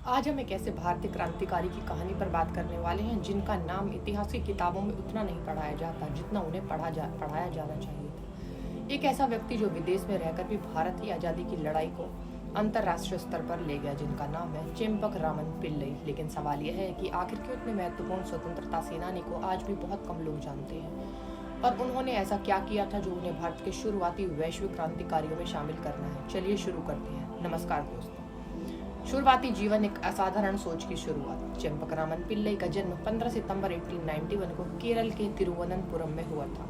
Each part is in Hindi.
आज हम एक ऐसे भारतीय क्रांतिकारी की कहानी पर बात करने वाले हैं जिनका नाम इतिहास की किताबों में उतना नहीं पढ़ाया जाता जितना उन्हें पढ़ाया जाना चाहिए था। एक ऐसा व्यक्ति जो विदेश में रहकर भी भारत की आज़ादी की लड़ाई को अंतर्राष्ट्रीय स्तर पर ले गया, जिनका नाम है चेम्पक रामन पिल्लई। लेकिन सवाल यह है कि आखिर क्यों इतने महत्वपूर्ण स्वतंत्रता सेनानी को आज भी बहुत कम लोग जानते हैं और उन्होंने ऐसा क्या किया था जो उन्हें भारत के शुरुआती वैश्विक क्रांतिकारियों में शामिल करना है। चलिए शुरू करते हैं। नमस्कार दोस्तों। शुरुआती जीवन एक असाधारण सोच की शुरुआत। चेम्पक रामन पिल्लई का जन्म 15 सितंबर 1891 को केरल के तिरुवनंतपुरम में हुआ था।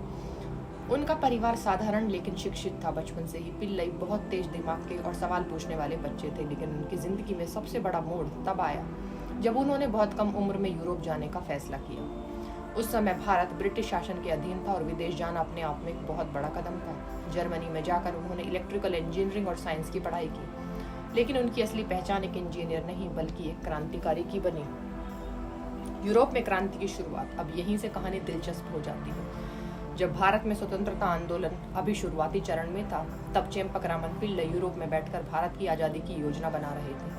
उनका परिवार साधारण लेकिन शिक्षित था। बचपन से ही पिल्लई बहुत तेज दिमाग के और सवाल पूछने वाले बच्चे थे, लेकिन उनकी जिंदगी में सबसे बड़ा मोड़ तब आया जब उन्होंने बहुत कम उम्र में यूरोप जाने का फैसला किया। उस समय भारत ब्रिटिश शासन के अधीन था और विदेश जाना अपने आप में एक बहुत बड़ा कदम था। जर्मनी में जाकर उन्होंने इलेक्ट्रिकल इंजीनियरिंग और साइंस की पढ़ाई की, लेकिन उनकी असली पहचान एक इंजीनियर नहीं बल्कि एक क्रांतिकारी की बनी। यूरोप में क्रांति की शुरुआत। अब यहीं से कहानी दिलचस्प हो जाती है। जब भारत में स्वतंत्रता आंदोलन अभी शुरुआती चरण में था, तब चेम्पक रामन पिल्लई यूरोप में बैठकर भारत की आज़ादी की योजना बना रहे थे।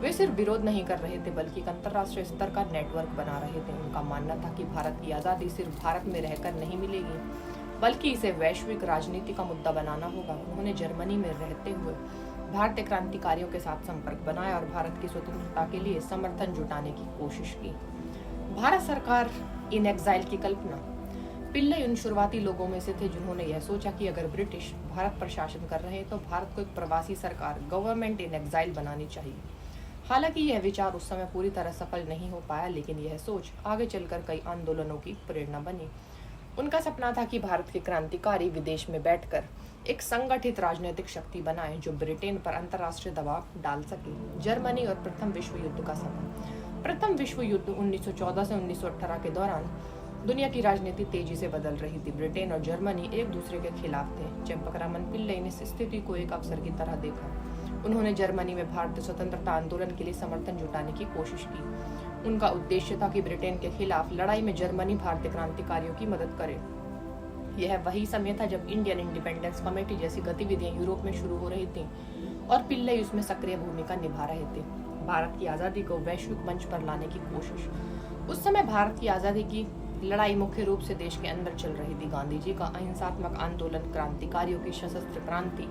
वे सिर्फ विरोध नहीं कर रहे थे बल्कि एक अंतर्राष्ट्रीय स्तर का नेटवर्क बना रहे थे। उनका मानना था कि भारत की आज़ादी सिर्फ भारत में रहकर नहीं मिलेगी बल्कि इसे वैश्विक राजनीति का मुद्दा बनाना होगा। उन्होंने जर्मनी में रहते हुए भारतीय क्रांतिकारियों के साथ संपर्क बनाया और भारत की स्वतंत्रता के लिए समर्थन जुटाने की कोशिश की। भारत सरकार इन एग्जाइल की कल्पना। पिल्लई उन शुरुआती लोगों में से थे जिन्होंने यह सोचा कि अगर ब्रिटिश भारत पर शासन कर रहे हैं तो भारत को एक प्रवासी सरकार, गवर्नमेंट इन एग्जाइल बनानी चाहिए। हालांकि यह विचार उस समय पूरी तरह सफल नहीं हो पाया, लेकिन यह सोच आगे चलकर कई आंदोलनों की प्रेरणा बनी। उनका सपना था कि भारत के क्रांतिकारी विदेश में बैठकर एक संगठित राजनीतिक शक्ति बनाए जो ब्रिटेन पर अंतर्राष्ट्रीय दबाव डाल सके। जर्मनी और प्रथम विश्व युद्ध का समय। प्रथम विश्व युद्ध 1914 से 1918 के दौरान दुनिया की राजनीति तेजी से बदल रही थी। ब्रिटेन और जर्मनी एक दूसरे के खिलाफ थे। चेम्पक रामन पिल्लई ने इस स्थिति को एक अवसर की तरह देखा। उन्होंने जर्मनी में भारतीय स्वतंत्रता आंदोलन के लिए समर्थन जुटाने की कोशिश की। उनका उद्देश्य था कि ब्रिटेन के खिलाफ लड़ाई में जर्मनी भारतीय क्रांतिकारियों की मदद करे। यह वही समय था जब इंडियन इंडिपेंडेंस कमेटी जैसी गतिविधियां यूरोप में शुरू हो रही थीं और पिल्लई उसमें सक्रिय भूमिका निभा रहे थे। भारत की आज़ादी को वैश्विक मंच पर लाने की कोशिश। उस समय भारत की आज़ादी की लड़ाई मुख्य रूप से देश के अंदर चल रही थी। गांधी जी का अहिंसात्मक आंदोलन, क्रांतिकारियों की सशस्त्र क्रांति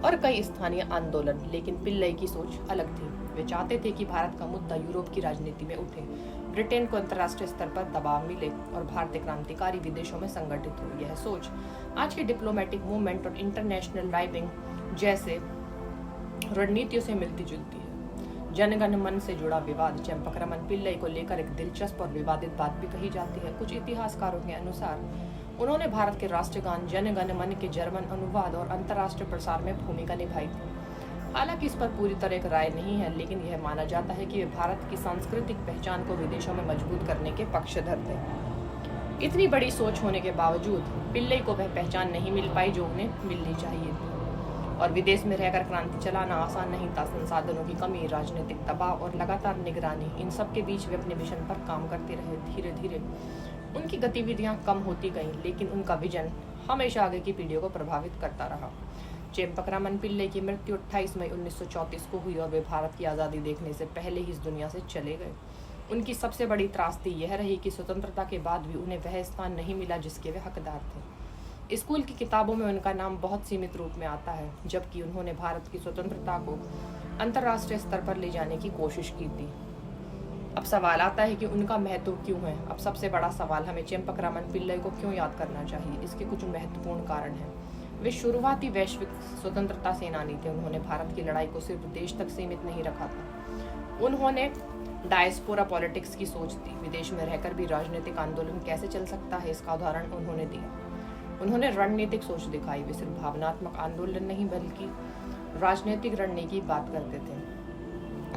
और कई स्थानीय आंदोलन। लेकिन पिल्लई की सोच अलग थी। वे चाहते थे कि भारत का मुद्दा यूरोप की राजनीति में उठे, ब्रिटेन को अंतर्राष्ट्रीय स्तर पर दबाव मिले और भारतीय क्रांतिकारी विदेशों में संगठित हो। यह सोच आज के डिप्लोमेटिक मूवमेंट और इंटरनेशनल लॉबिंग जैसे रणनीतियों से मिलती जुलती है। जनगण मन से जुड़ा विवाद। चेम्पक रामन पिल्लई को लेकर एक दिलचस्प और विवादित बात भी कही जाती है। कुछ इतिहासकारों के अनुसार उन्होंने भारत के राष्ट्रगान जनगण मन के जर्मन अनुवाद और अंतर्राष्ट्रीय प्रसार में भूमिका निभाई थी। हालांकि इस पर पूरी तरह एक राय नहीं है, लेकिन यह माना जाता है कि वे भारत की सांस्कृतिक पहचान को विदेशों में मजबूत करने के पक्षधर थे। इतनी बड़ी सोच होने के बावजूद पिल्लई को वह पहचान नहीं मिल पाई जो उन्हें मिलनी चाहिए थी। और विदेश में रहकर क्रांति चलाना आसान नहीं था। संसाधनों की कमी, राजनीतिक दबाव और लगातार निगरानी, इन सब के बीच वे अपने मिशन पर काम करते रहे। धीरे धीरे उनकी गतिविधियां कम होती गईं, लेकिन उनका विजन हमेशा आगे की पीढ़ियों को प्रभावित करता रहा। चेम्पक रामन पिल्लई की मृत्यु 28 मई 1934 को हुई और वे भारत की आज़ादी देखने से पहले ही इस दुनिया से चले गए। उनकी सबसे बड़ी त्रासदी यह रही कि स्वतंत्रता के बाद भी उन्हें वह स्थान नहीं मिला जिसके वे हकदार थे। स्कूल की किताबों में उनका नाम बहुत सीमित रूप में आता है, जबकि उन्होंने भारत की स्वतंत्रता को अंतर्राष्ट्रीय स्तर पर ले जाने की कोशिश की थी। अब सवाल आता है कि उनका महत्व क्यों है। अब सबसे बड़ा सवाल, हमें चेम्पक रामन पिल्लई को क्यों याद करना चाहिए। इसके कुछ महत्वपूर्ण कारण हैं। वे शुरुआती वैश्विक स्वतंत्रता सेनानी थे। उन्होंने भारत की लड़ाई को सिर्फ देश तक सीमित नहीं रखा था। उन्होंने डायस्पोरा पॉलिटिक्स की सोच दी। विदेश में रहकर भी राजनीतिक आंदोलन कैसे चल सकता है, इसका उदाहरण उन्होंने दिया। उन्होंने रणनीतिक सोच दिखाई। वे सिर्फ भावनात्मक आंदोलन नहीं बल्कि राजनीतिक रणनीति की बात करते थे।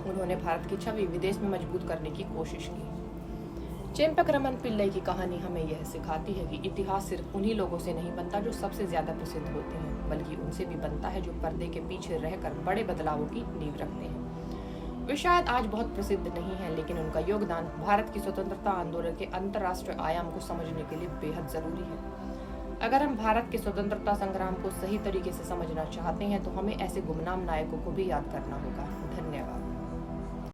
उन्होंने भारत की छवि विदेश में मजबूत करने की कोशिश की। चेम्पक रामन पिल्लई की कहानी हमें यह सिखाती है कि इतिहास सिर्फ उन्हीं लोगों से नहीं बनता जो सबसे ज्यादा प्रसिद्ध होते हैं, बल्कि उनसे भी बनता है जो पर्दे के पीछे रहकर बड़े बदलावों की नींव रखते हैं। वे शायद आज बहुत प्रसिद्ध नहीं है, लेकिन उनका योगदान भारत की स्वतंत्रता आंदोलन के अंतर्राष्ट्रीय आयाम को समझने के लिए बेहद जरूरी है। अगर हम भारत के स्वतंत्रता संग्राम को सही तरीके से समझना चाहते हैं तो हमें ऐसे गुमनाम नायकों को भी याद करना होगा। धन्यवाद।